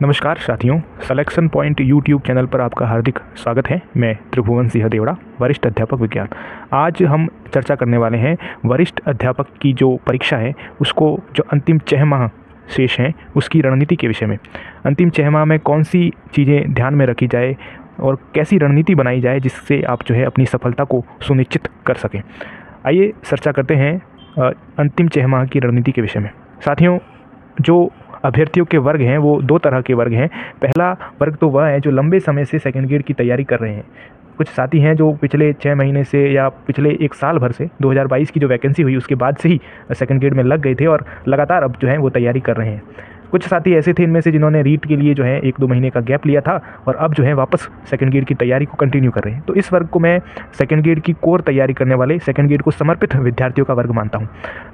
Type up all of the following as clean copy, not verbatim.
नमस्कार साथियों, selection point YouTube channel पर आपका हार्दिक स्वागत है। मैं त्रिभुवन सिंह देवड़ा, वरिष्ठ अध्यापक विज्ञान। आज हम चर्चा करने वाले हैं वरिष्ठ अध्यापक की जो परीक्षा है उसको जो अंतिम 6 माह शेष हैं उसकी रणनीति के विषय में। अंतिम 6 माह में कौन सी चीज़ें ध्यान में रखी जाए और कैसी रणनीति बनाई जाए जिससे आप जो है अपनी सफलता को सुनिश्चित कर सकें। आइए चर्चा करते हैं अंतिम 6 माह की रणनीति के विषय में। साथियों, जो अभ्यर्थियों के वर्ग हैं वो 2 तरह के वर्ग हैं। पहला वर्ग तो वह है जो लंबे समय से सेकंड ग्रेड की तैयारी कर रहे हैं। कुछ साथी हैं जो पिछले 6 महीने से या पिछले 1 साल भर से 2022 की जो वैकेंसी हुई उसके बाद से ही सेकंड ग्रेड में लग गए थे और लगातार अब जो है वो तैयारी कर रहे हैं। कुछ साथी ऐसे थे इनमें से जिन्होंने रीट के लिए जो है 1-2 महीने का गैप लिया था और अब जो है वापस सेकंड ग्रेड की तैयारी को कंटिन्यू कर रहे हैं। तो इस वर्ग को मैं सेकंड ग्रेड की कोर तैयारी करने वाले, सेकंड ग्रेड को समर्पित विद्यार्थियों का वर्ग मानता हूं।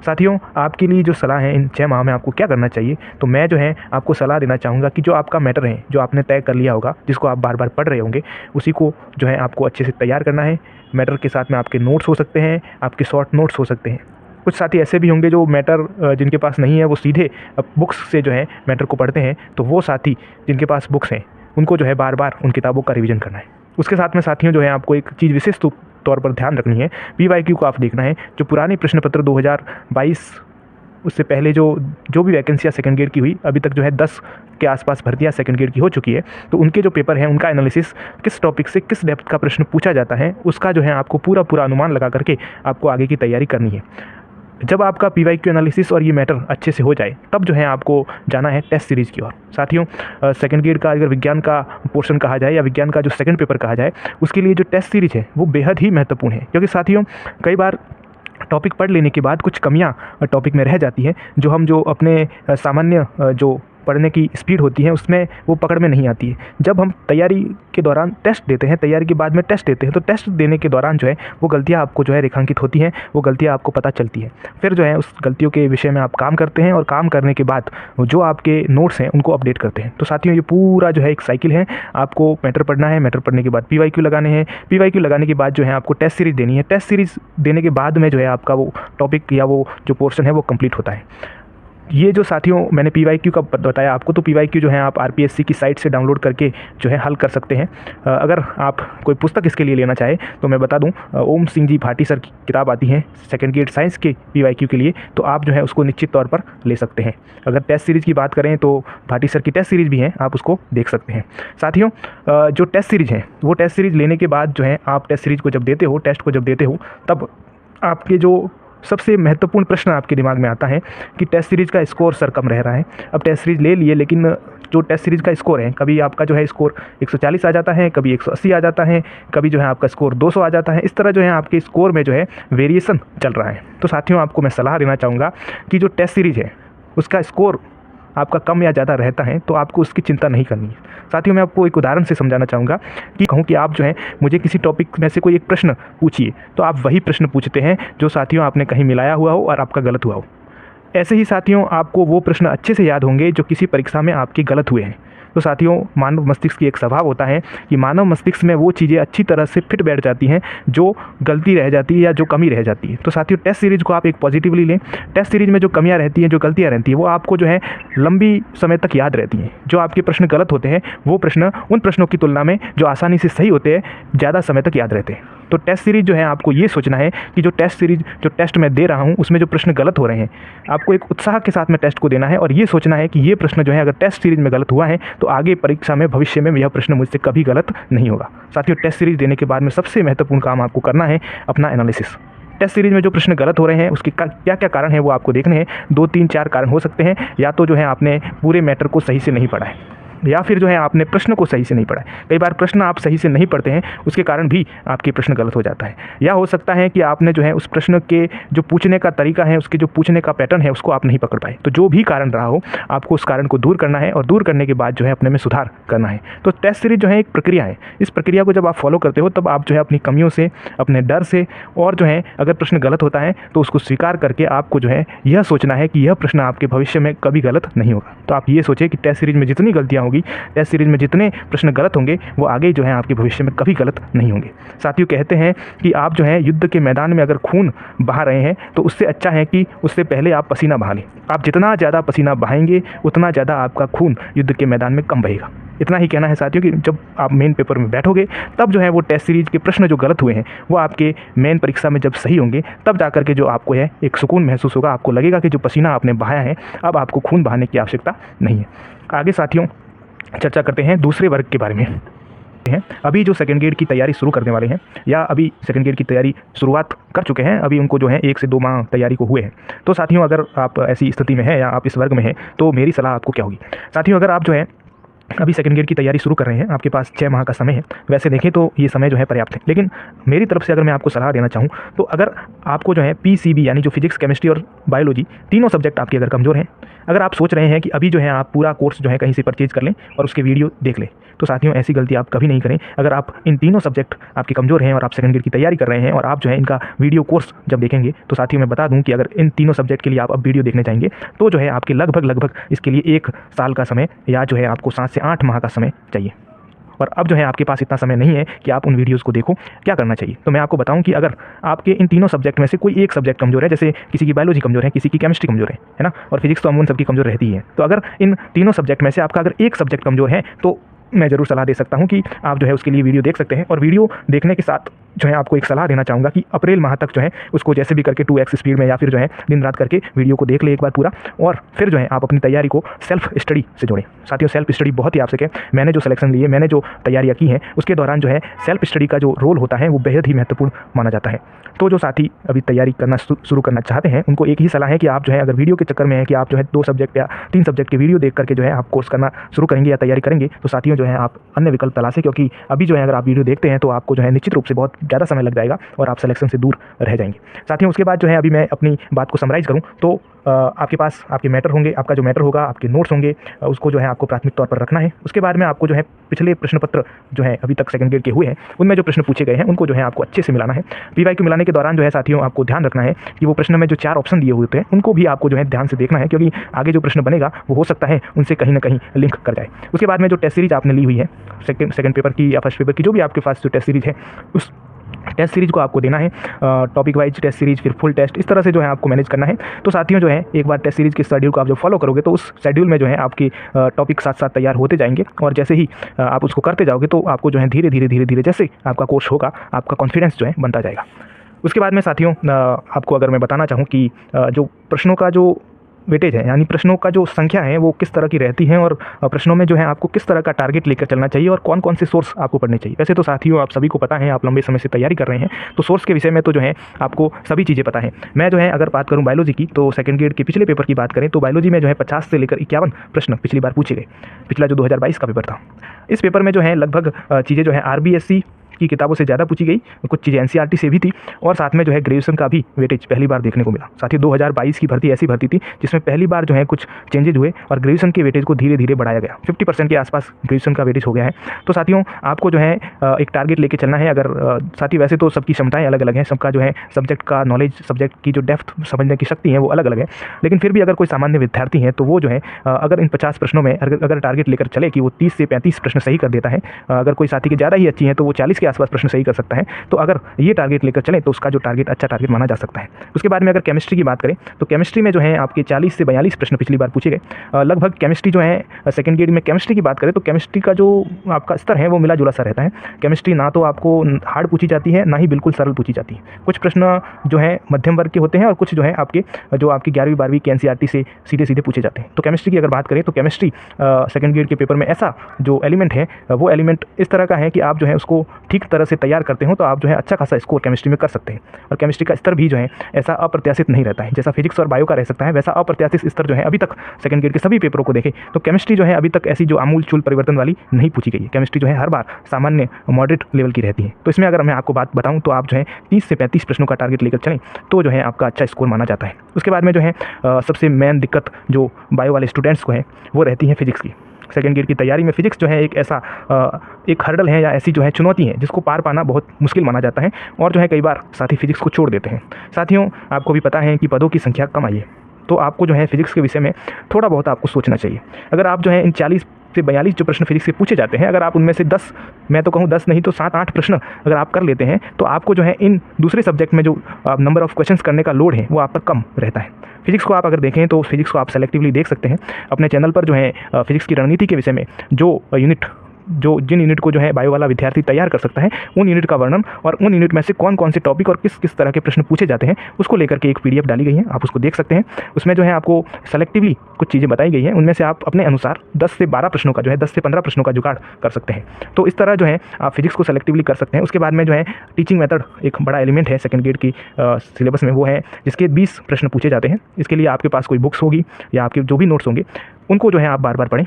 साथियों, आपके लिए जो सलाह है इन 6 माह में आपको क्या करना चाहिए, तो मैं जो है आपको सलाह देना चाहूँगा कि जो आपका मैटर है, जो आपने तय कर लिया होगा, जिसको आप बार बार पढ़ रहे होंगे, उसी को जो है आपको अच्छे से तैयार करना है। मैटर के साथ में आपके नोट्स हो सकते हैं, आपके शॉर्ट नोट्स हो सकते हैं। कुछ साथी ऐसे भी होंगे जो मैटर जिनके पास नहीं है वो सीधे बुक्स से जो है मैटर को पढ़ते हैं। तो वो साथी जिनके पास बुक्स हैं उनको जो है बार बार उन किताबों का रिवीजन करना है। उसके साथ में साथियों जो है आपको एक चीज़ विशेष तौर पर ध्यान रखनी है। PYQ को आप देखना है। जो पुराने प्रश्न पत्र 2022 उससे पहले जो भी वैकेंसियाँ सेकंड ग्रेड की हुई, अभी तक जो है 10 के आसपास भर्तियाँ सेकंड ग्रेड की हो चुकी है। तो उनके जो पेपर हैं उनका एनालिसिस किस टॉपिक से किस डेप्थ का प्रश्न पूछा जाता है उसका जो है आपको पूरा अनुमान लगा करके आपको आगे की तैयारी करनी है। जब आपका PYQ एनालिसिस और ये मैटर अच्छे से हो जाए तब जो है आपको जाना है टेस्ट सीरीज़ की ओर। साथियों, सेकंड ग्रेड का अगर विज्ञान का पोर्शन कहा जाए या विज्ञान का जो सेकंड पेपर कहा जाए उसके लिए जो टेस्ट सीरीज़ है वो बेहद ही महत्वपूर्ण है। क्योंकि साथियों कई बार टॉपिक पढ़ लेने के बाद कुछ कमियां टॉपिक में रह जाती हैं जो हम जो अपने सामान्य जो पढ़ने की स्पीड होती है उसमें वो पकड़ में नहीं आती है। जब हम तैयारी के दौरान टेस्ट देते हैं, तैयारी के बाद में टेस्ट देते हैं, तो टेस्ट देने के दौरान जो है वो गलतियाँ आपको जो है रेखांकित होती हैं, वो गलतियाँ आपको पता चलती हैं। फिर जो है उस गलतियों के विषय में आप काम करते हैं और काम करने के बाद जो आपके नोट्स हैं उनको अपडेट करते हैं। तो साथियों ये पूरा जो है एक साइकिल है। आपको मैटर पढ़ना है, मैटर पढ़ने के बाद PYQ लगाने हैं, PYQ लगाने के बाद जो है आपको टेस्ट सीरीज़ देनी है। टेस्ट सीरीज़ देने के बाद में जो है आपका वो टॉपिक या वो जो पोर्शन है वो कंप्लीट होता है। ये जो साथियों मैंने PYQ का बताया आपको, तो PYQ जो है आप RPSC की साइट से डाउनलोड करके जो है हल कर सकते हैं। अगर आप कोई पुस्तक इसके लिए लेना चाहे तो मैं बता दूं, ओम सिंह जी भाटी सर की किताब आती है सेकंड ग्रेड साइंस के PYQ के लिए, तो आप जो है उसको निश्चित तौर पर ले सकते हैं। अगर टेस्ट सीरीज़ की बात करें तो भाटी सर की टेस्ट सीरीज़ भी है, आप उसको देख सकते हैं। साथियों जो टेस्ट सीरीज़ है वो टेस्ट सीरीज़ लेने के बाद जो है आप टेस्ट सीरीज़ को जब देते हो, टेस्ट को जब देते हो, तब आपके जो सबसे महत्वपूर्ण प्रश्न आपके दिमाग में आता है कि टेस्ट सीरीज़ का स्कोर सर कम रह रहा है। अब टेस्ट सीरीज़ ले लिए लेकिन जो टेस्ट सीरीज़ का स्कोर है, कभी आपका जो है स्कोर 140 आ जाता है, कभी 180 आ जाता है, कभी जो है आपका स्कोर 200 आ जाता है। इस तरह जो है आपके स्कोर में जो है वेरिएशन चल रहा है। तो साथियों आपको मैं सलाह देना चाहूँगा कि जो टेस्ट सीरीज़ है उसका स्कोर आपका कम या ज़्यादा रहता है तो आपको उसकी चिंता नहीं करनी है। साथियों मैं आपको एक उदाहरण से समझाना चाहूँगा कि कहूँ कि आप जो है मुझे किसी टॉपिक में से कोई एक प्रश्न पूछिए, तो आप वही प्रश्न पूछते हैं जो साथियों आपने कहीं मिलाया हुआ हो और आपका गलत हुआ हो। ऐसे ही साथियों आपको वो प्रश्न अच्छे से याद होंगे जो किसी परीक्षा में आपके गलत हुए हैं। तो साथियों मानव मस्तिष्क की एक स्वभाव होता है कि मानव मस्तिष्क में वो चीज़ें अच्छी तरह से फिट बैठ जाती हैं जो गलती रह जाती है या जो कमी रह जाती है। तो साथियों टेस्ट सीरीज़ को आप एक पॉजिटिवली लें। टेस्ट सीरीज़ में जो कमियां रहती हैं, जो गलतियां रहती हैं, वो आपको जो है लंबी समय तक याद रहती हैं। जो आपके प्रश्न गलत होते हैं वो प्रश्न उन प्रश्नों की तुलना में जो आसानी से सही होते हैं ज़्यादा समय तक याद रहते हैं। तो टेस्ट सीरीज़ जो है आपको ये सोचना है कि जो टेस्ट सीरीज़ जो टेस्ट मैं दे रहा हूँ उसमें जो प्रश्न गलत हो रहे हैं, आपको एक उत्साह के साथ में टेस्ट को देना है और ये सोचना है कि ये प्रश्न जो है अगर टेस्ट सीरीज़ में गलत हुआ है तो आगे परीक्षा में भविष्य में यह प्रश्न मुझसे कभी गलत नहीं होगा। साथियों टेस्ट सीरीज़ देने के बाद में सबसे महत्वपूर्ण काम आपको करना है अपना एनालिसिस। टेस्ट सीरीज़ में जो प्रश्न गलत हो रहे हैं उसके क्या क्या कारण है वो आपको देखने हैं। 2, 3, 4 कारण हो सकते हैं। या तो जो है आपने पूरे मैटर को सही से नहीं पढ़ा है, या फिर जो है आपने प्रश्न को सही से नहीं पढ़ा है। कई बार प्रश्न आप सही से नहीं पढ़ते हैं, उसके कारण भी आपके प्रश्न गलत हो जाता है। या हो सकता है कि आपने जो है उस प्रश्न के जो पूछने का तरीका है, उसके जो पूछने का पैटर्न है उसको आप नहीं पकड़ पाए। तो जो भी कारण रहा हो आपको उस कारण को दूर करना है और दूर करने के बाद जो है अपने में सुधार करना है। तो टेस्ट सीरीज जो है एक प्रक्रिया है। इस प्रक्रिया को जब आप फॉलो करते हो तब आप जो है अपनी कमियों से, अपने डर से, और जो है अगर प्रश्न गलत होता है तो उसको स्वीकार करके आपको जो है यह सोचना है कि यह प्रश्न आपके भविष्य में कभी गलत नहीं होगा। तो आप ये सोचें कि टेस्ट सीरीज में जितनी गलतियाँ होगी। टेस्ट सीरीज में जितने प्रश्न गलत होंगे वो आगे जो है आपके भविष्य में कभी गलत नहीं होंगे। साथियों, कहते हैं कि आप जो है युद्ध के मैदान में अगर खून बहा रहे हैं तो उससे अच्छा है कि उससे पहले आप पसीना बहा लें। आप जितना ज़्यादा पसीना बहाएंगे उतना ज़्यादा आपका खून युद्ध के मैदान में कम बहेगा। इतना ही कहना है साथियों कि जब आप मेन पेपर में बैठोगे तब जो है वो टेस्ट सीरीज के प्रश्न जो गलत हुए हैं वो आपके मेन परीक्षा में जब सही होंगे तब जाकर के जो आपको है एक सुकून महसूस होगा। आपको लगेगा कि जो पसीना आपने बहाया है अब आपको खून बहाने की आवश्यकता नहीं है। आगे साथियों चर्चा करते हैं दूसरे वर्ग के बारे में। अभी जो सेकंड ग्रेड की तैयारी शुरू करने वाले हैं या अभी सेकंड ग्रेड की तैयारी शुरुआत कर चुके हैं, अभी उनको जो है 1 से 2 माह तैयारी को हुए हैं। तो साथियों, अगर आप ऐसी स्थिति में हैं या आप इस वर्ग में हैं तो मेरी सलाह आपको क्या होगी। साथियों, अगर आप जो है अभी सेकंड ग्रेड की तैयारी शुरू कर रहे हैं, आपके पास 6 माह का समय है। वैसे देखें तो ये समय जो है पर्याप्त है, लेकिन मेरी तरफ से अगर मैं आपको सलाह देना चाहूँ तो अगर आपको जो है पीसीबी यानी जो फिजिक्स, केमिस्ट्री और बायोलॉजी तीनों सब्जेक्ट आपके अगर कमज़ोर हैं, अगर आप सोच रहे हैं कि अभी जो है आप पूरा कोर्स जो है कहीं से परचेज कर लें और उसके वीडियो देख लें, तो साथियों ऐसी गलती आप कभी नहीं करें। अगर आप इन तीनों सब्जेक्ट आपके कमज़ोर हैं और आप सेकंड ग्रेड की तैयारी कर रहे हैं और आप जो है इनका वीडियो कोर्स जब देखेंगे तो साथियों मैं बता दूं कि अगर इन तीनों सब्जेक्ट के लिए आप अब वीडियो देखने चाहेंगे तो जो है आपके लगभग इसके लिए 1 साल का समय या जो है आपको 7 से 8 माह का समय चाहिए। और अब जो है आपके पास इतना समय नहीं है कि आप उन वीडियोस को देखो। क्या करना चाहिए, तो मैं आपको बताऊं कि अगर आपके इन तीनों सब्जेक्ट में से कोई एक सब्जेक्ट कमजोर है, जैसे किसी की बायोलॉजी कमजोर है, किसी की केमिस्ट्री कमजोर है ना, और फिजिक्स तो अमूमन सबकी कमजोर रहती है, तो अगर इन तीनों सब्जेक्ट में से आपका अगर एक सब्जेक्ट कमजोर है तो मैं ज़रूर सलाह दे सकता हूं कि आप जो है उसके लिए वीडियो देख सकते हैं। और वीडियो देखने के साथ जो है आपको एक सलाह देना चाहूँगा कि अप्रैल माह तक जो है उसको जैसे भी करके 2x स्पीड में या फिर जो है दिन रात करके वीडियो को देख ले एक बार पूरा, और फिर जो है आप अपनी तैयारी को सेल्फ स्टडी से जोड़ें। साथियों, सेल्फ स्टडी बहुत ही आवश्यक है। मैंने जो सिलेक्शन लिए, मैंने जो तैयारियाँ की हैं उसके दौरान जो है सेल्फ स्टडी का जो रोल होता है वो बेहद ही महत्वपूर्ण माना जाता है। तो जो साथी अभी तैयारी करना शुरू करना चाहते हैं उनको एक ही सलाह है कि आप जो है अगर वीडियो के चक्कर में है कि आप जो है 2 सब्जेक्ट या 3 सब्जेक्ट के वीडियो देख करके जो है आप कोर्स करना शुरू करेंगे या तैयारी करेंगे, तो साथियों जो है आप अन्य विकल्प तलाशें, क्योंकि अभी जो है अगर आप वीडियो देखते हैं तो आपको जो है निश्चित रूप से बहुत ज़्यादा समय लग जाएगा और आप सिलेक्शन से दूर रह जाएंगे। साथियों, उसके बाद जो है अभी मैं अपनी बात को समराइज़ करूँ तो आपके पास आपके मैटर होंगे, आपका जो मैटर होगा, आपके नोट्स होंगे, उसको जो है आपको प्राथमिक तौर पर रखना है। उसके बाद में आपको जो है पिछले प्रश्न पत्र जो है अभी तक सेकंड ग्रेड के हुए हैं उनमें जो प्रश्न पूछे गए हैं उनको जो है आपको अच्छे से मिलाना है। पीवाईक्यू मिलाने के दौरान जो है साथियों आपको ध्यान रखना है कि वो प्रश्न में जो 4 ऑप्शन दिए हुए थे उनको भी आपको जो है ध्यान से देखना है, क्योंकि आगे जो प्रश्न बनेगा वो हो सकता है उनसे कहीं ना कहीं लिंक कर जाए। उसके बाद में जो टेस्ट सीरीज आपने ली हुई है सेकंड पेपर की या फर्स्ट पेपर की, जो भी आपके पास जो टेस्ट सीरीज है उस टेस्ट सीरीज को आपको देना है, टॉपिक वाइज टेस्ट सीरीज, फिर फुल टेस्ट, इस तरह से जो है आपको मैनेज करना है। तो साथियों जो है एक बार टेस्ट सीरीज के शेड्यूल को आप जो फॉलो करोगे तो उस शेड्यूल में जो है आपके टॉपिक साथ साथ तैयार होते जाएंगे, और जैसे ही आप उसको करते जाओगे तो आपको जो है धीरे धीरे जैसे आपका कोर्स होगा आपका कॉन्फिडेंस जो है बनता जाएगा। उसके बाद में साथियों आपको अगर मैं बताना चाहूँ कि जो प्रश्नों का जो वेटेज है यानी प्रश्नों का जो संख्या है वो किस तरह की रहती है और प्रश्नों में जो है आपको किस तरह का टारगेट लेकर चलना चाहिए और कौन कौन से सोर्स आपको पढ़ने चाहिए। वैसे तो साथियों आप सभी को पता है, आप लंबे समय से तैयारी कर रहे हैं तो सोर्स के विषय में तो जो है आपको सभी चीज़ें पता है। मैं जो है अगर बात करूं बायोलॉजी की तो सेकंड ग्रेड के पिछले पेपर की बात करें तो बायोलॉजी में जो है 50 से लेकर 51 प्रश्न पिछली बार पूछे गए, पिछला जो 2022 का पेपर था। इस पेपर में जो है लगभग चीज़ें जो है RBSC की किताबों से ज़्यादा पूछी गई, कुछ चीज़ें NCERT से भी थी, और साथ में जो है ग्रेजुएशन का भी वेटेज पहली बार देखने को मिला। साथियों 2022 की भर्ती ऐसी भर्ती थी जिसमें पहली बार जो है कुछ चेंजेज हुए और ग्रेजुएशन के वेटेज को धीरे धीरे बढ़ाया गया। 50% के आसपास ग्रेजुएशन का वेटेज हो गया है। तो साथियों आपको जो है एक टारगेट लेके चलना है। अगर साथी वैसे तो सबकी क्षमताएं अलग अलग हैं, सबका जो है सब्जेक्ट का नॉलेज, सब्जेक्ट की जो डेप्थ समझने की शक्ति है वो अलग अलग है, लेकिन फिर भी अगर कोई सामान्य विद्यार्थी है तो वो जो है अगर इन 50 प्रश्नों में अगर टारगेट लेकर चले कि वो 30 से 35 प्रश्न सही कर देता है, अगर कोई साथी की ज़्यादा ही अच्छी है तो वो 40 के आसपास प्रश्न सही कर सकता है। तो अगर ये टारगेट लेकर चलें तो उसका जो टारगेट अच्छा टारगेट माना जा सकता है। उसके बाद में अगर केमिस्ट्री की बात करें तो केमिस्ट्री में जो है आपके 40 से 42 प्रश्न पिछली बार पूछे गए। लगभग केमिस्ट्री जो है सेकंड ग्रेड में केमिस्ट्री की बात करें तो केमिस्ट्री का जो आपका स्तर है वो मिला जुला सा रहता है। केमिस्ट्री ना तो आपको हार्ड पूछी जाती है ना ही बिल्कुल सरल पूछी जाती है। कुछ प्रश्न जो है मध्यम वर्ग के होते हैं और कुछ जो है आपकी 11वीं 12वीं के NCERT से सीधे पूछे जाते हैं। तो केमिस्ट्री की अगर बात करें तो केमिस्ट्री सेकंड ग्रेड के पेपर में ऐसा जो एलिमेंट है वो एलिमेंट इस तरह का है कि आप जो है उसको ठीक तरह से तैयार करते हो तो आप जो है अच्छा खासा स्कोर केमिस्ट्री में कर सकते हैं। और केमिस्ट्री का स्तर भी जो है ऐसा अप्रत्याशित नहीं रहता है, जैसा फिजिक्स और बायो का रह सकता है वैसा अप्रत्याशित स्तर जो है अभी तक सेकंड ग्रेड के सभी पेपरों को देखें तो केमिस्ट्री जो है अभी तक ऐसी जो आमूल चूल परिवर्तन वाली नहीं पूछी गई है। केमिस्ट्री जो है हर बार सामान्य मॉडरेट लेवल की रहती है। तो इसमें अगर मैं आपको बात बताऊं तो आप जो है 30 से 35 प्रश्नों का टारगेट लेकर चलें तो जो है आपका अच्छा स्कोर माना जाता है। उसके बाद में जो है सबसे मेन दिक्कत जो बायो वाले स्टूडेंट्स को है वो रहती है फिजिक्स की। सेकंड ग्रेड की तैयारी में फिजिक्स जो है एक ऐसा एक हर्डल है या ऐसी जो है चुनौती है जिसको पार पाना बहुत मुश्किल माना जाता है और जो है कई बार साथी फिजिक्स को छोड़ देते हैं। साथियों आपको भी पता है कि पदों की संख्या कम आई है तो आपको जो है फिजिक्स के विषय में थोड़ा बहुत आपको सोचना चाहिए। अगर आप जो है इन 40 से 42 जो प्रश्न फिजिक्स से पूछे जाते हैं, अगर आप उनमें से 10, मैं तो कहूँ 10 नहीं तो 7-8 प्रश्न अगर आप कर लेते हैं तो आपको जो है इन दूसरे सब्जेक्ट में जो नंबर ऑफ क्वेश्चंस करने का लोड है वो आप पर कम रहता है। फिजिक्स को आप अगर देखें तो फिजिक्स को आप सेलेक्टिवली देख सकते हैं। अपने चैनल पर जो है फिजिक्स की रणनीति के विषय में जिन यूनिट को जो है बायो वाला विद्यार्थी तैयार कर सकता है, उन यूनिट का वर्णन और उन यूनिट में से कौन कौन से टॉपिक और किस किस तरह के प्रश्न पूछे जाते हैं उसको लेकर के एक PDF डाली गई है, आप उसको देख सकते हैं। उसमें जो है आपको सेलेक्टिवली कुछ चीज़ें बताई गई हैं, उनमें से आप अपने अनुसार 10 से 12 प्रश्नों का जो है 10 से 15 प्रश्नों का जुगाड़ कर सकते हैं। तो इस तरह जो है आप फिजिक्स को सेलेक्टिवली कर सकते हैं। उसके बाद में जो है टीचिंग मेथड एक बड़ा एलिमेंट है सेकंड ग्रेड की सिलेबस में, वो है जिसके 20 प्रश्न पूछे जाते हैं। इसके लिए आपके पास कोई बुक्स होगी या आपके जो भी नोट्स होंगे उनको जो है आप बार बार पढ़ें।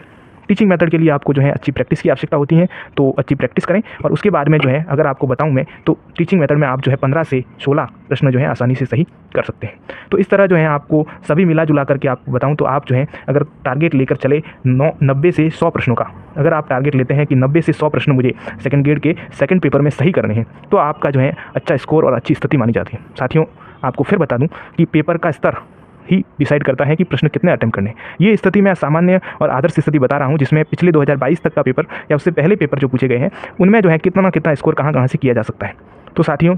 टीचिंग मेथड के लिए आपको जो है अच्छी प्रैक्टिस की आवश्यकता होती है, तो अच्छी प्रैक्टिस करें। और उसके बाद में जो है अगर आपको बताऊं मैं तो टीचिंग मेथड में आप जो है 15 से 16 प्रश्न जो है आसानी से सही कर सकते हैं। तो इस तरह जो है आपको सभी मिला जुला करके आपको बताऊं तो आप जो है अगर टारगेट लेकर चले 90 से 100 प्रश्नों का, अगर आप टारगेट लेते हैं कि 90 से 100 प्रश्न मुझे सेकंड ग्रेड के सेकंड पेपर में सही करने हैं, तो आपका जो है अच्छा स्कोर और अच्छी स्थिति मानी जाती है। साथियों, आपको फिर बता दूं कि पेपर का स्तर ही डिसाइड करता है कि प्रश्न कितने अटेम्प्ट करने। ये स्थिति मैं सामान्य और आदर्श स्थिति बता रहा हूँ, जिसमें पिछले 2022 तक का पेपर या उससे पहले पेपर जो पूछे गए हैं उनमें जो है कितना स्कोर कहाँ से किया जा सकता है। तो साथियों,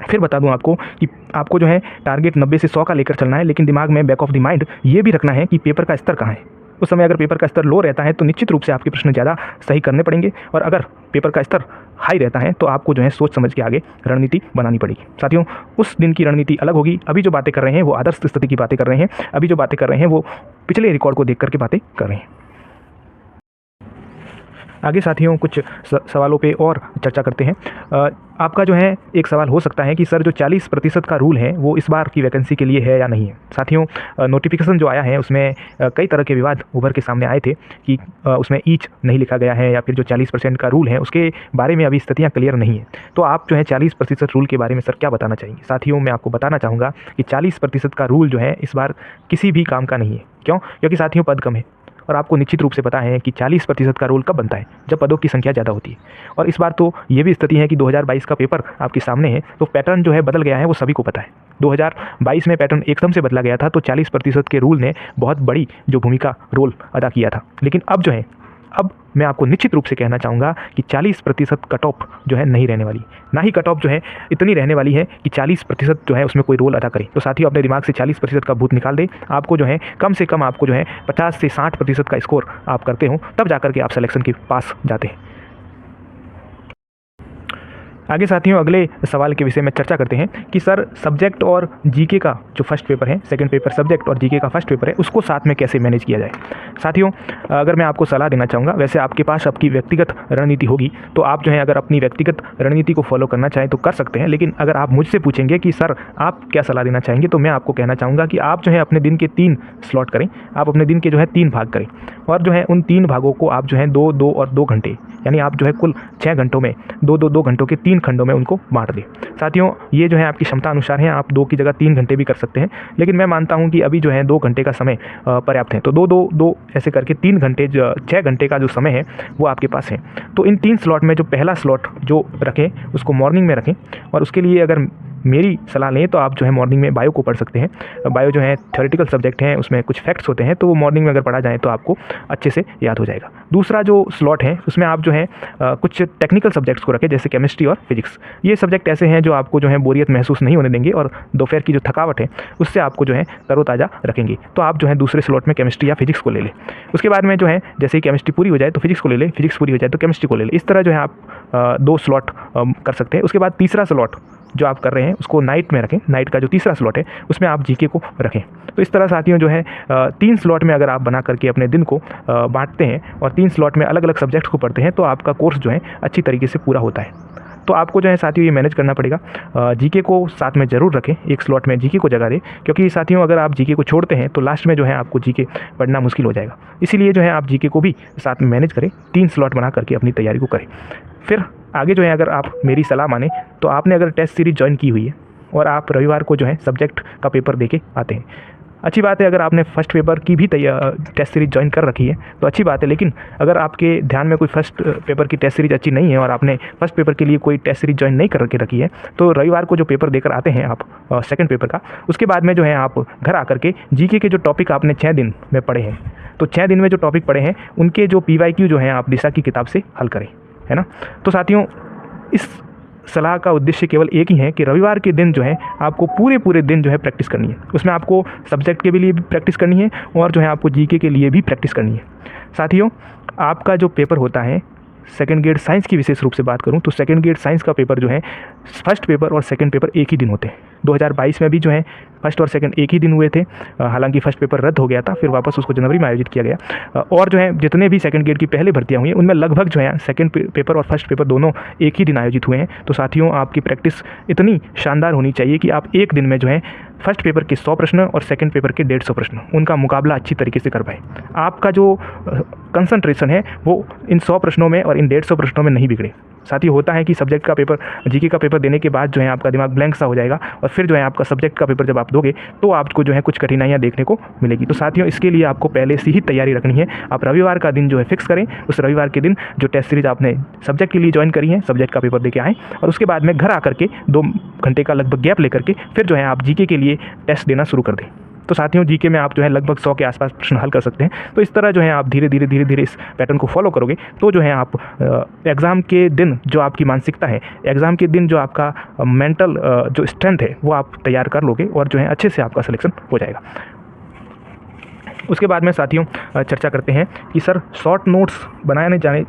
फिर बता दूं आपको कि आपको जो है टारगेट 90 से 100 का लेकर चलना है, लेकिन दिमाग में बैक ऑफ द माइंड ये भी रखना है कि पेपर का स्तर कहाँ है। उस समय अगर पेपर का स्तर लो रहता है तो निश्चित रूप से आपके प्रश्न ज़्यादा सही करने पड़ेंगे, और अगर पेपर का स्तर हाई रहता है तो आपको जो है सोच समझ के आगे रणनीति बनानी पड़ेगी। साथियों, उस दिन की रणनीति अलग होगी। अभी जो बातें कर रहे हैं वो आदर्श स्थिति की बातें कर रहे हैं, अभी जो बातें कर रहे हैं वो पिछले रिकॉर्ड को देख करके बातें कर रहे हैं। आगे साथियों कुछ सवालों पे और चर्चा करते हैं। आपका जो है एक सवाल हो सकता है कि सर जो 40% का रूल है वो इस बार की वैकेंसी के लिए है या नहीं है। साथियों, नोटिफिकेशन जो आया है उसमें कई तरह के विवाद उभर के सामने आए थे कि उसमें ईच नहीं लिखा गया है या फिर जो 40% का रूल है उसके बारे में अभी स्थितियाँ क्लियर नहीं है। तो आप जो है 40% रूल के बारे में सर क्या बताना चाहेंगे। साथियों, मैं आपको बताना चाहूँगा कि 40% का रूल जो है इस बार किसी भी काम का नहीं है। क्यों? क्योंकि साथियों पद कम है, और आपको निश्चित रूप से पता है कि 40% का रूल कब बनता है, जब पदों की संख्या ज़्यादा होती है। और इस बार तो ये भी स्थिति है कि 2022 का पेपर आपके सामने है, तो पैटर्न जो है बदल गया है, वो सभी को पता है। 2022 में पैटर्न एकदम से बदला गया था, तो 40% के रूल ने बहुत बड़ी जो भूमिका रोल अदा किया था। लेकिन अब मैं आपको निश्चित रूप से कहना चाहूँगा कि 40% कट ऑफ जो है नहीं रहने वाली, ना ही कट ऑफ जो है इतनी रहने वाली है कि 40% जो है उसमें कोई रोल अदा करे। तो साथियों, अपने दिमाग से 40% का भूत निकाल दें। आपको जो है कम से कम आपको जो है 50 से 60% का स्कोर आप करते हो, तब जाकर के आप सिलेक्शन के पास जाते हैं। आगे साथियों अगले सवाल के विषय में चर्चा करते हैं कि सर सब्जेक्ट और जीके का जो फर्स्ट पेपर है, सेकंड पेपर सब्जेक्ट और जीके का फर्स्ट पेपर है, उसको साथ में कैसे मैनेज किया जाए। साथियों, अगर मैं आपको सलाह देना चाहूँगा, वैसे आपके पास आपकी व्यक्तिगत रणनीति होगी तो आप जो है अगर अपनी व्यक्तिगत रणनीति को फॉलो करना चाहें तो कर सकते हैं। लेकिन अगर आप मुझसे पूछेंगे कि सर आप क्या सलाह देना चाहेंगे, तो मैं आपको कहना चाहूँगा कि आप जो है अपने दिन के 3 स्लॉट करें। आप अपने दिन के जो है 3 भाग करें, और जो है उन 3 भागों को आप जो है 2 और 2 घंटे, यानी आप जो है कुल 6 घंटों में 2 घंटों के 3 खंडों में उनको बांट दें। साथियों, ये जो है आपकी क्षमता अनुसार है, आप 2 की जगह 3 घंटे भी कर सकते हैं, लेकिन मैं मानता हूँ कि अभी जो है 2 घंटे का समय पर्याप्त है। तो 2 ऐसे करके 3 घंटे, 6 घंटे का जो समय है वो आपके पास है। तो इन 3 स्लॉट में जो पहला स्लॉट जो रखें उसको मॉर्निंग में रखें, और उसके लिए अगर मेरी सलाह लें तो आप जो है मॉर्निंग में बायो को पढ़ सकते हैं। बायो जो है थ्योरेटिकल सब्जेक्ट है, उसमें कुछ फैक्ट्स होते हैं, तो वो मॉर्निंग में अगर पढ़ा जाए तो आपको अच्छे से याद हो जाएगा। दूसरा जो स्लॉट है उसमें आप जो है कुछ टेक्निकल सब्जेक्ट्स को रखें, जैसे केमिस्ट्री और फिजिक्स। ये सब्जेक्ट ऐसे हैं जो आपको जो है बोरियत महसूस नहीं होने देंगे, और दोपहर की जो थकावट है उससे आपको जो है तरोताज़ा रखेंगे। तो आप जो है दूसरे स्लॉट में केमिस्ट्री या फिजिक्स को ले लें। उसके बाद में जो है जैसे ही केमिस्ट्री पूरी हो जाए तो फिजिक्स को ले लें, फिजिक्स पूरी हो जाए तो केमिस्ट्री को ले लें। इस तरह जो है आप 2 स्लॉट कर सकते हैं। उसके बाद तीसरा स्लॉट जो आप कर रहे हैं उसको नाइट में रखें। नाइट का जो तीसरा स्लॉट है उसमें आप जीके को रखें। तो इस तरह साथियों जो है 3 स्लॉट में अगर आप बना करके अपने दिन को बांटते हैं और 3 स्लॉट में अलग अलग सब्जेक्ट्स को पढ़ते हैं तो आपका कोर्स जो है अच्छी तरीके से पूरा होता है। तो आपको जो है साथियों ये मैनेज करना पड़ेगा। जीके को साथ में ज़रूर रखें, एक स्लॉट में जीके को जगह दें, क्योंकि साथियों अगर आप जीके को छोड़ते हैं तो लास्ट में जो है आपको जीके पढ़ना मुश्किल हो जाएगा। इसीलिए जो है आप जीके को भी साथ में मैनेज करें, 3 स्लॉट बना करके अपनी तैयारी को करें। फिर आगे जो है अगर आप मेरी सलाह माने तो आपने अगर टेस्ट सीरीज ज्वाइन की हुई है और आप रविवार को जो है सब्जेक्ट का पेपर दे के आते हैं, अच्छी बात है, अगर आपने फर्स्ट पेपर की भी टेस्ट सीरीज ज्वाइन कर रखी है तो अच्छी बात है, लेकिन अगर आपके ध्यान में कोई फर्स्ट पेपर की टेस्ट सीरीज अच्छी नहीं है और आपने फर्स्ट पेपर के लिए कोई टेस्ट सीरीज ज्वाइन नहीं कर के रखी है, तो रविवार को जो पेपर देकर आते हैं आप सेकंड पेपर का, उसके बाद में जो है आप घर आकर के जीके के जो टॉपिक आपने 6 दिन में पढ़े हैं, तो 6 दिन में जो टॉपिक पढ़े हैं उनके जो PYQ जो हैं आप दिशा की किताब से हल करें, है ना। तो साथियों, इस सलाह का उद्देश्य केवल एक ही है कि रविवार के दिन जो है आपको पूरे दिन जो है प्रैक्टिस करनी है। उसमें आपको सब्जेक्ट के लिए भी प्रैक्टिस करनी है और जो है आपको जीके के लिए भी प्रैक्टिस करनी है। साथियों, आपका जो पेपर होता है सेकंड ग्रेड साइंस की विशेष रूप से बात करूं तो सेकंड ग्रेड साइंस का पेपर जो है फर्स्ट पेपर और सेकंड पेपर एक ही दिन होते हैं। 2022 में भी जो है फर्स्ट और सेकंड एक ही दिन हुए थे, हालांकि फर्स्ट पेपर रद्द हो गया था, फिर वापस उसको जनवरी में आयोजित किया गया। और जो है जितने भी सेकंड ग्रेड की पहले भर्तियां हुई हैं उनमें लगभग जो है सेकंड पेपर और फर्स्ट पेपर दोनों एक ही दिन आयोजित हुए हैं। तो साथियों, आपकी प्रैक्टिस इतनी शानदार होनी चाहिए कि आप एक दिन में जो है फर्स्ट पेपर के 100 प्रश्न और सेकंड पेपर के 150 प्रश्न उनका मुकाबला अच्छी तरीके से कर पाए। आपका जो कंसंट्रेशन है वो इन 100 प्रश्नों में और इन 150 प्रश्नों में नहीं बिगड़े। साथ ही होता है कि सब्जेक्ट का पेपर, जीके का पेपर देने के बाद जो है आपका दिमाग ब्लैंक सा हो जाएगा और फिर जो है आपका सब्जेक्ट का पेपर जब आप दोगे तो आपको जो है कुछ कठिनाइयाँ देखने को मिलेगी। तो साथियों, इसके लिए आपको पहले से ही तैयारी रखनी है। आप रविवार का दिन जो है फिक्स करें, उस रविवार के दिन जो टेस्ट सीरीज आपने सब्जेक्ट के लिए ज्वाइन करी है, सब्जेक्ट का पेपर देके आएँ और उसके बाद में घर आकर के 2 घंटे का लगभग गैप लेकर के फिर जो है आप जीके के लिए टेस्ट देना शुरू कर दें। तो साथियों, जीके में आप जो है लगभग 100 के आसपास प्रश्न हल कर सकते हैं। तो इस तरह जो है आप धीरे धीरे इस पैटर्न को फॉलो करोगे तो जो है आप एग्ज़ाम के दिन जो आपकी मानसिकता है, एग्ज़ाम के दिन जो आपका मेंटल जो स्ट्रेंथ है वो आप तैयार कर लोगे और जो है अच्छे से आपका सिलेक्शन हो जाएगा। उसके बाद में साथियों चर्चा करते हैं कि सर शॉर्ट नोट्स बनाने जाने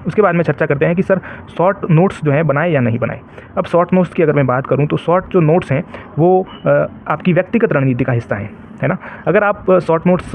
उसके बाद में चर्चा करते हैं कि सर शॉर्ट नोट्स जो हैं बनाए या नहीं बनाए। अब शॉर्ट नोट्स की अगर मैं बात करूं तो शॉर्ट जो नोट्स हैं वो आपकी व्यक्तिगत रणनीति का हिस्सा है ना। अगर आप शॉर्ट नोट्स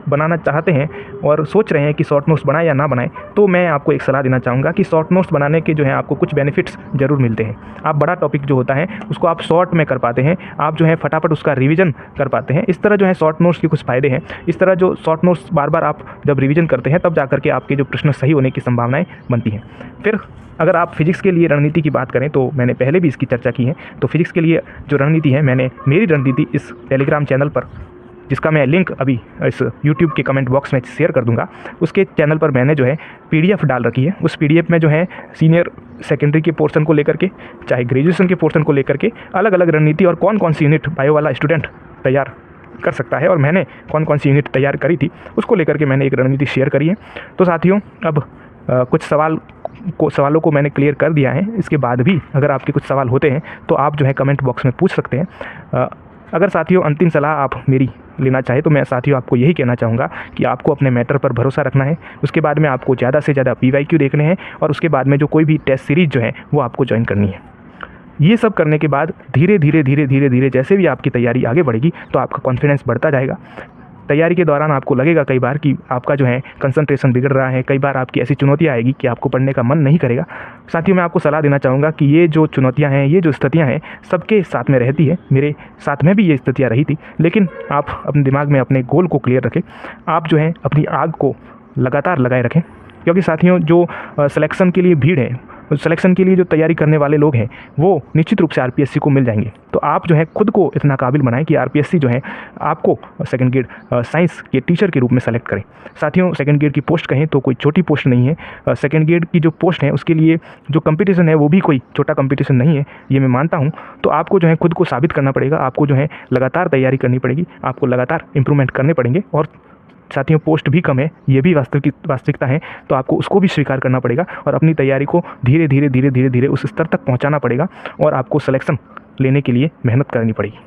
बनाना चाहते हैं और सोच रहे हैं कि शॉर्ट नोट्स बनाएं या ना बनाएं, तो मैं आपको एक सलाह देना चाहूँगा कि शॉर्ट नोट्स बनाने के जो है आपको कुछ बेनिफिट्स ज़रूर मिलते हैं। आप बड़ा टॉपिक जो होता है उसको आप शॉर्ट में कर पाते हैं, आप जो है फटाफट उसका रिवीजन कर पाते हैं। इस तरह जो है शॉर्ट नोट्स के कुछ फ़ायदे हैं। इस तरह जो शॉर्ट नोट्स बार बार आप जब रिवीजन करते हैं तब जा करके आपके जो प्रश्न सही होने की संभावनाएँ बनती हैं। फिर अगर आप फिजिक्स के लिए रणनीति की बात करें तो मैंने पहले भी इसकी चर्चा की है। तो फिजिक्स के लिए जो रणनीति है, मैंने मेरी रणनीति इस टेलीग्राम चैनल पर, जिसका मैं लिंक अभी इस यूट्यूब के कमेंट बॉक्स में शेयर कर दूंगा, उसके चैनल पर मैंने जो है PDF डाल रखी है। उस PDF में जो है सीनियर सेकेंडरी के पोर्शन को लेकर के, चाहे ग्रेजुएशन के पोर्शन को लेकर के अलग अलग रणनीति और कौन कौन सी यूनिट बायो वाला स्टूडेंट तैयार कर सकता है और मैंने कौन कौन सी यूनिट तैयार करी थी उसको लेकर के मैंने एक रणनीति शेयर करी है। तो साथियों, अब कुछ सवालों को मैंने क्लियर कर दिया है। इसके बाद भी अगर आपके कुछ सवाल होते हैं तो आप जो है कमेंट बॉक्स में पूछ सकते हैं। अगर साथियों अंतिम सलाह आप मेरी लेना चाहे तो मैं साथियों आपको यही कहना चाहूँगा कि आपको अपने मैटर पर भरोसा रखना है। उसके बाद में आपको ज़्यादा से ज़्यादा PYQ देखने हैं और उसके बाद में जो कोई भी टेस्ट सीरीज जो है वो आपको ज्वाइन करनी है। ये सब करने के बाद धीरे धीरे जैसे भी आपकी तैयारी आगे बढ़ेगी तो आपका कॉन्फिडेंस बढ़ता जाएगा। तैयारी के दौरान आपको लगेगा कई बार कि आपका जो है कंसंट्रेशन बिगड़ रहा है, कई बार आपकी ऐसी चुनौतियाँ आएगी कि आपको पढ़ने का मन नहीं करेगा। साथियों, मैं आपको सलाह देना चाहूँगा कि ये जो चुनौतियाँ हैं, ये जो स्थितियाँ हैं, सबके साथ में रहती है। मेरे साथ में भी ये स्थितियाँ रही थी, लेकिन आप अपने दिमाग में अपने गोल को क्लियर रखें। आप जो है अपनी आग को लगातार लगाए रखें, क्योंकि साथियों जो सिलेक्शन के लिए भीड़ है, सिलेक्शन के लिए जो तैयारी करने वाले लोग हैं वो निश्चित रूप से RPSC को मिल जाएंगे। तो आप जो है खुद को इतना काबिल बनाएं कि RPSC जो है आपको सेकंड ग्रेड साइंस के टीचर के रूप में सेलेक्ट करें। साथियों, सेकंड ग्रेड की पोस्ट कहें तो कोई छोटी पोस्ट नहीं है। सेकंड ग्रेड की जो पोस्ट है उसके लिए जो कंपटीशन है वो भी कोई छोटा कंपटीशन नहीं है, ये मैं मानता हूँ। तो आपको जो है खुद को साबित करना पड़ेगा, आपको जो है लगातार तैयारी करनी पड़ेगी, आपको लगातार इंप्रूवमेंट करने पड़ेंगे। और साथियों, पोस्ट भी कम है, ये भी वास्तविकता है, तो आपको उसको भी स्वीकार करना पड़ेगा और अपनी तैयारी को धीरे धीरे उस स्तर तक पहुंचाना पड़ेगा और आपको सिलेक्शन लेने के लिए मेहनत करनी पड़ेगी।